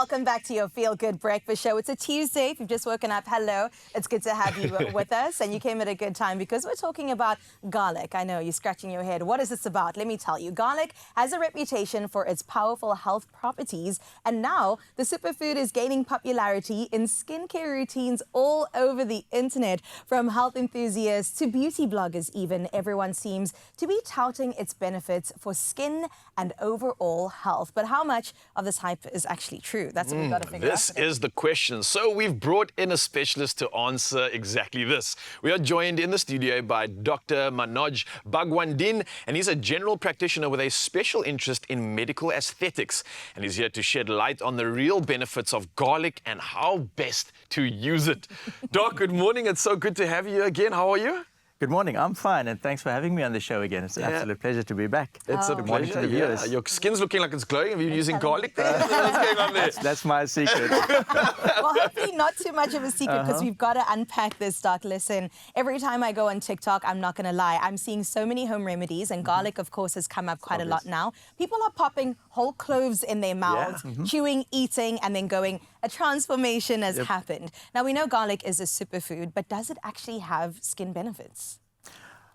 welcome back to your Feel Good Breakfast Show. It's a Tuesday. If you've just woken up, hello. It's good to have you with us. And you came at a good time because we're talking about garlic. I know you're scratching your head. What is this about? Let me tell you. Garlic has a reputation for its powerful health properties. And now the superfood is gaining popularity in skincare routines all over the internet. From health enthusiasts to beauty bloggers even, everyone seems to be touting its benefits for skin and overall health. But how much of this hype is actually true? That's what we've got to figure out This today. is the question. So we've brought in a specialist to answer exactly this. We are joined in the studio by Dr. Manoj Bhagwandin, and he's a general practitioner with a special interest in medical aesthetics. And he's here to shed light on the real benefits of garlic and how best to use it. Doc, good morning. It's so good to have you again. How are you? Good morning. I'm fine, and thanks for having me on the show again. It's an absolute pleasure to be back. It's a Good morning to pleasure. the viewers. Your skin's looking like it's glowing. Are you using garlic there? What's going on there? That's my secret. Well, hopefully not too much of a secret because we've got to unpack this, Doc. Listen, every time I go on TikTok, I'm not going to lie, I'm seeing so many home remedies, and garlic, of course, has come up quite a lot now. People are popping whole cloves in their mouths, chewing, eating, and then going, a transformation has happened. Now, we know garlic is a superfood, but does it actually have skin benefits?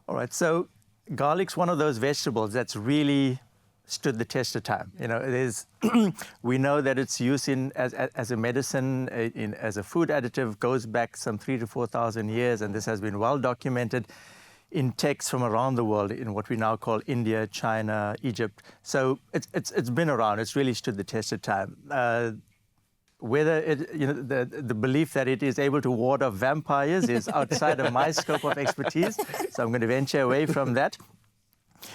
All right, so garlic's one of those vegetables that's really stood the test of time. You know, it is. We know that its use as a medicine, as a food additive, goes back some 3,000 to 4,000 years, and this has been well documented in texts from around the world in what we now call India, China, Egypt. So it's been around. It's really stood the test of time. Whether the belief that it is able to ward off vampires is outside of my scope of expertise, so I'm going to venture away from that.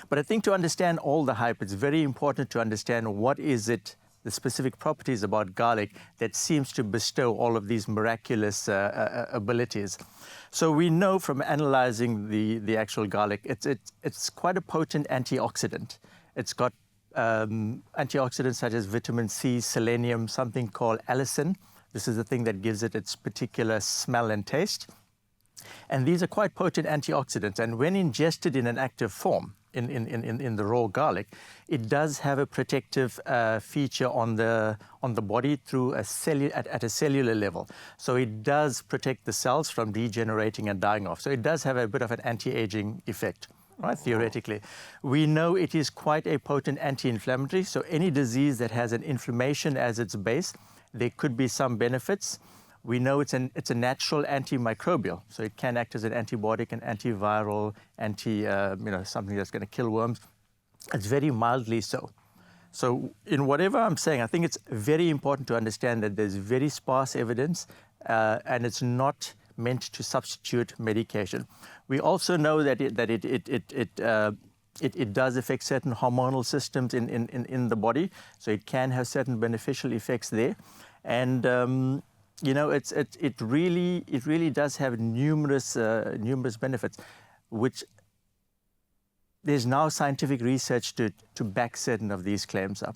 But I think to understand all the hype, it's very important to understand what is it, the specific properties about garlic that seems to bestow all of these miraculous abilities. So we know from analyzing the actual garlic, it's quite a potent antioxidant. It's got antioxidants such as vitamin C, selenium, something called allicin. This is the thing that gives it its particular smell and taste. And these are quite potent antioxidants. And when ingested in an active form, in the raw garlic, it does have a protective feature on the body through at a cellular level. So it does protect the cells from degenerating and dying off. So it does have a bit of an anti-aging effect. Right, theoretically. We know it is quite a potent anti-inflammatory, so any disease that has an inflammation as its base, there could be some benefits. We know it's a natural antimicrobial, so it can act as an antibiotic, an antiviral, something that's going to kill worms. It's very mildly so. So in whatever I'm saying, I think it's very important to understand that there's very sparse evidence, and it's not meant to substitute medication. We also know that it does affect certain hormonal systems in the body, so it can have certain beneficial effects there, and it really does have numerous benefits, which there's now scientific research to back certain of these claims up.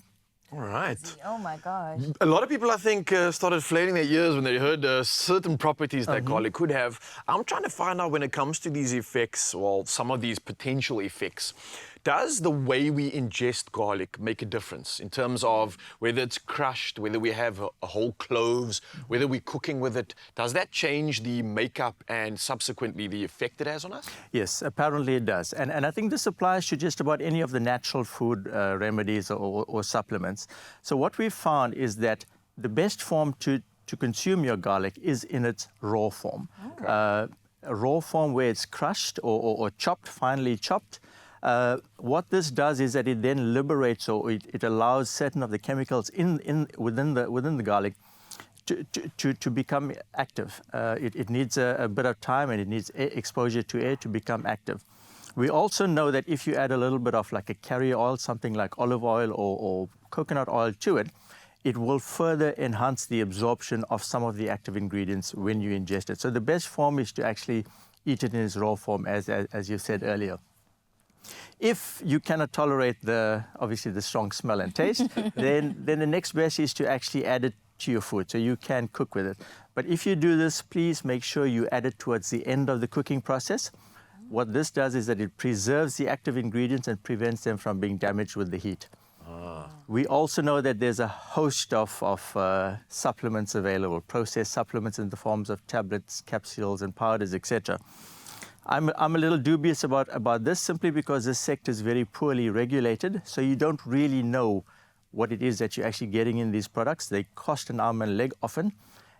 All right. Oh my gosh. A lot of people, I think, started flailing their ears when they heard certain properties that garlic could have. I'm trying to find out when it comes to these effects, well, some of these potential effects, does the way we ingest garlic make a difference in terms of whether it's crushed, whether we have whole cloves, whether we're cooking with it? Does that change the makeup and subsequently the effect it has on us? Yes, apparently it does. And I think this applies to just about any of the natural food remedies or supplements. So what we've found is that the best form to consume your garlic is in its raw form. Okay. A raw form where it's crushed or chopped, finely chopped. What this does is that it then liberates, or it allows certain of the chemicals within the garlic to become active. It needs a bit of time, and it needs exposure to air to become active. We also know that if you add a little bit of like a carrier oil, something like olive oil or coconut oil to it, it will further enhance the absorption of some of the active ingredients when you ingest it. So the best form is to actually eat it in its raw form, as you said earlier. If you cannot tolerate obviously the strong smell and taste, then the next best is to actually add it to your food, so you can cook with it. But if you do this, please make sure you add it towards the end of the cooking process. What this does is that it preserves the active ingredients and prevents them from being damaged with the heat. We also know that there's a host of supplements available, processed supplements in the forms of tablets, capsules, and powders, etc. I'm a little dubious about this simply because this sector is very poorly regulated, so you don't really know what it is that you're actually getting in these products. They cost an arm and a leg often.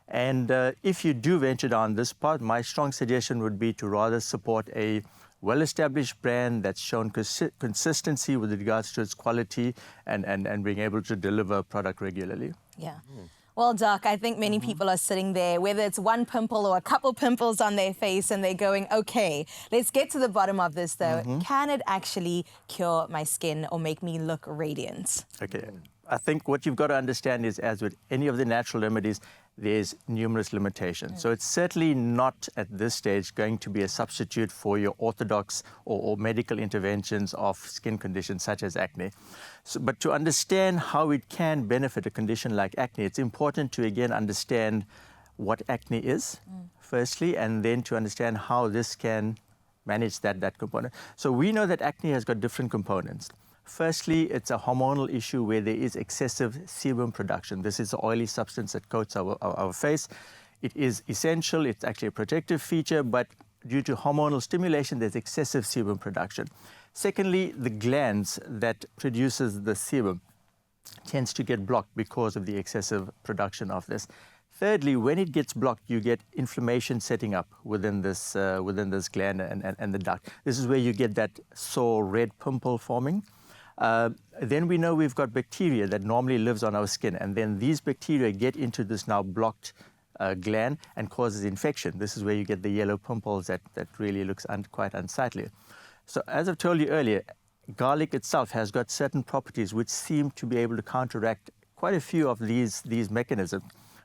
And if you do venture down this path, my strong suggestion would be to rather support a well-established brand that's shown consistency with regards to its quality and being able to deliver a product regularly. Yeah. Well, Doc, I think many people are sitting there, whether it's one pimple or a couple pimples on their face, and they're going, okay, let's get to the bottom of this, though. Can it actually cure my skin or make me look radiant? Okay. I think what you've got to understand is, as with any of the natural remedies, there's numerous limitations. So it's certainly not at this stage going to be a substitute for your orthodox or medical interventions of skin conditions such as acne. But to understand how it can benefit a condition like acne, it's important to again understand what acne is, firstly, and then to understand how this can manage that component. So we know that acne has got different components. Firstly, it's a hormonal issue where there is excessive sebum production. This is the oily substance that coats our face. It is essential. It's actually a protective feature, but due to hormonal stimulation, there's excessive sebum production. Secondly, the glands that produces the sebum tends to get blocked because of the excessive production of this. Thirdly, when it gets blocked, you get inflammation setting up within this gland and the duct. This is where you get that sore red pimple forming. Then we know we've got bacteria that normally lives on our skin, and then these bacteria get into this now blocked gland and causes infection. This is where you get the yellow pimples that really looks quite unsightly. So as I've told you earlier, garlic itself has got certain properties which seem to be able to counteract quite a few of these mechanisms.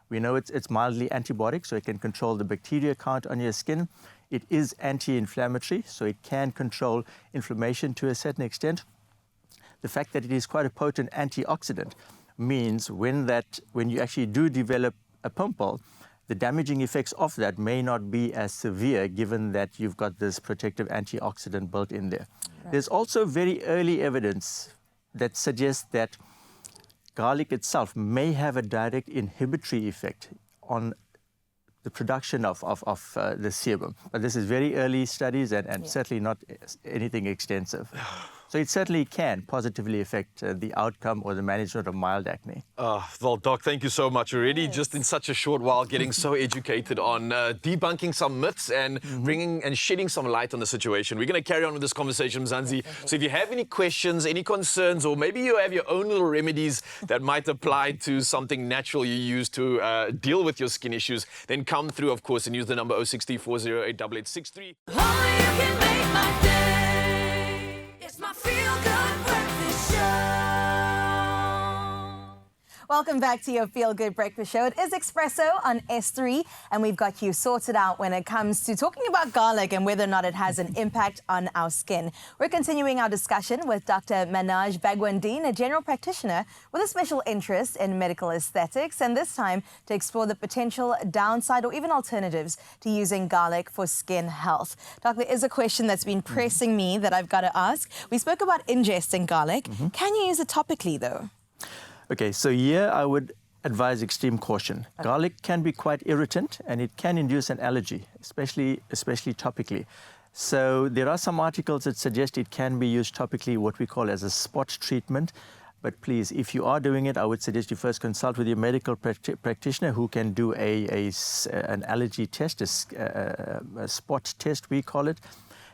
We know it's mildly antibiotic, so it can control the bacteria count on your skin. It is anti-inflammatory, so it can control inflammation to a certain extent. The fact that it is quite a potent antioxidant means when you actually do develop a pimple, the damaging effects of that may not be as severe given that you've got this protective antioxidant built in there. Right. There's also very early evidence that suggests that garlic itself may have a direct inhibitory effect on the production of the sebum. But this is very early studies and certainly not anything extensive. So it certainly can positively affect the outcome or the management of mild acne. Well, Doc, thank you so much. Already just in such a short while getting so educated on debunking some myths and bringing and shedding some light on the situation. We're going to carry on with this conversation, Mzansi. So if you have any questions, any concerns, or maybe you have your own little remedies that might apply to something natural you use to deal with your skin issues, then come through, of course, and use the number 063 408 8863. Oh, you can make my day. It's my feel-good breakfast show. Welcome back to your Feel Good Breakfast Show. It is Expresso on S3, and we've got you sorted out when it comes to talking about garlic and whether or not it has an impact on our skin. We're continuing our discussion with Dr. Manaj Bagwandeen, a general practitioner with a special interest in medical aesthetics, and this time to explore the potential downside or even alternatives to using garlic for skin health. Doc, there is a question that's been pressing me that I've got to ask. We spoke about ingesting garlic. Can you use it topically, though? Okay, so here I would advise extreme caution. Okay. Garlic can be quite irritant and it can induce an allergy, especially topically. So there are some articles that suggest it can be used topically, what we call as a spot treatment. But please, if you are doing it, I would suggest you first consult with your medical practitioner who can do an allergy test, a spot test, we call it.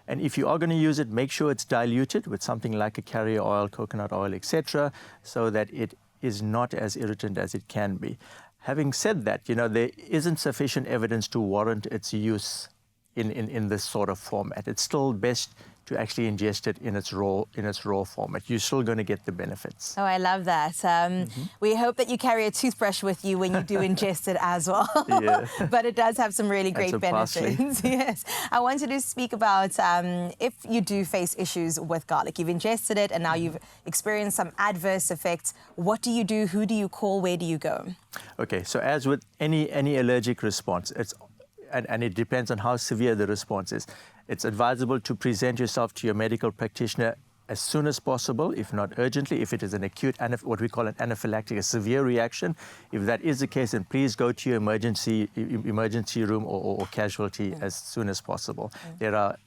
And if you are going to use it, make sure it's diluted with something like a carrier oil, coconut oil, etc., so that it is not as irritant as it can be. Having said that, there isn't sufficient evidence to warrant its use in this sort of format. It's still best to actually ingest it in its raw format. You're still going to get the benefits. Oh, I love that. We hope that you carry a toothbrush with you when you do ingest it as well. Yeah. But it does have some really great benefits. Yes. I wanted to speak about if you do face issues with garlic. You've ingested it and now you've experienced some adverse effects. What do you do? Who do you call? Where do you go? Okay, so as with any allergic response, and it depends on how severe the response is. It's advisable to present yourself to your medical practitioner as soon as possible, if not urgently. If it is an acute, what we call an anaphylactic, a severe reaction, if that is the case, then please go to your emergency room or casualty as soon as possible. There are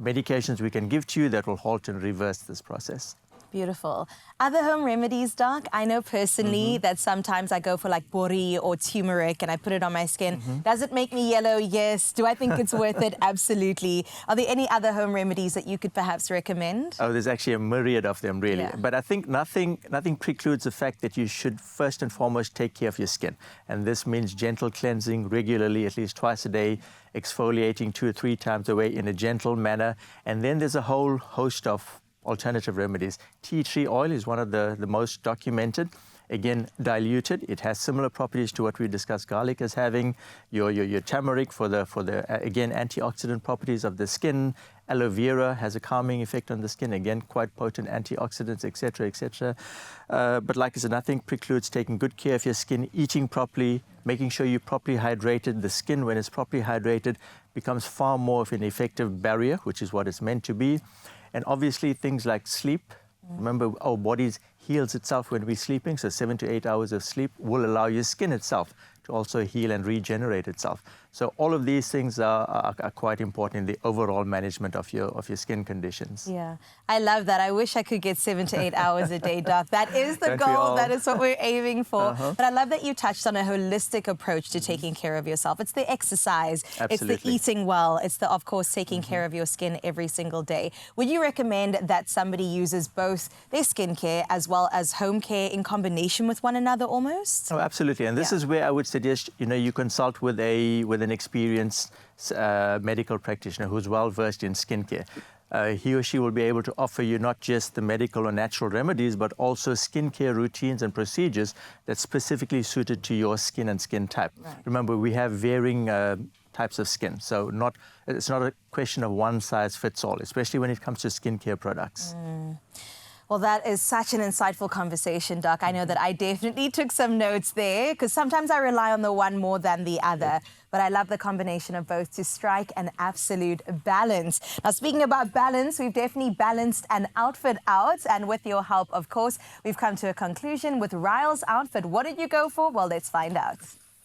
medications we can give to you that will halt and reverse this process. Beautiful. Other home remedies, Doc? I know personally that sometimes I go for like bori or turmeric and I put it on my skin. Does it make me yellow? Yes. Do I think it's worth it? Absolutely. Are there any other home remedies that you could perhaps recommend? Oh, there's actually a myriad of them, really. Yeah. But I think nothing precludes the fact that you should first and foremost take care of your skin. And this means gentle cleansing regularly, at least twice a day, exfoliating 2 or 3 times a way in a gentle manner. And then there's a whole host of alternative remedies. Tea tree oil is one of the most documented. Again, diluted. It has similar properties to what we discussed garlic as having. Your turmeric for the again, antioxidant properties of the skin. Aloe vera has a calming effect on the skin. Again, quite potent antioxidants, etc., etc. But like I said, nothing precludes taking good care of your skin, eating properly, making sure you're properly hydrated. The skin, when it's properly hydrated, becomes far more of an effective barrier, which is what it's meant to be. And obviously things like sleep. Remember, our body heals itself when we're sleeping, so 7 to 8 hours of sleep will allow your skin itself to also heal and regenerate itself. So all of these things are quite important in the overall management of your skin conditions. Yeah, I love that. I wish I could get 7 to 8 hours a day, Doc. That is the Don't we goal. all? That is what we're aiming for. But I love that you touched on a holistic approach to taking care of yourself. It's the exercise. It's Absolutely. the eating well. It's the, of course, taking care of your skin every single day. Would you recommend that somebody uses both their skincare as well as home care in combination with one another almost? Oh, absolutely. And this is where I would suggest, you consult with an experienced medical practitioner who's well versed in skincare. He or she will be able to offer you not just the medical or natural remedies, but also skincare routines and procedures that's specifically suited to your skin and skin type. Right. Remember, we have varying types of skin, so it's not a question of one size fits all, especially when it comes to skincare products. Well, that is such an insightful conversation, Doc. I know that I definitely took some notes there because sometimes I rely on the one more than the other. But I love the combination of both to strike an absolute balance. Now, speaking about balance, we've definitely balanced an outfit out. And with your help, of course, we've come to a conclusion with Ryle's outfit. What did you go for? Well, let's find out.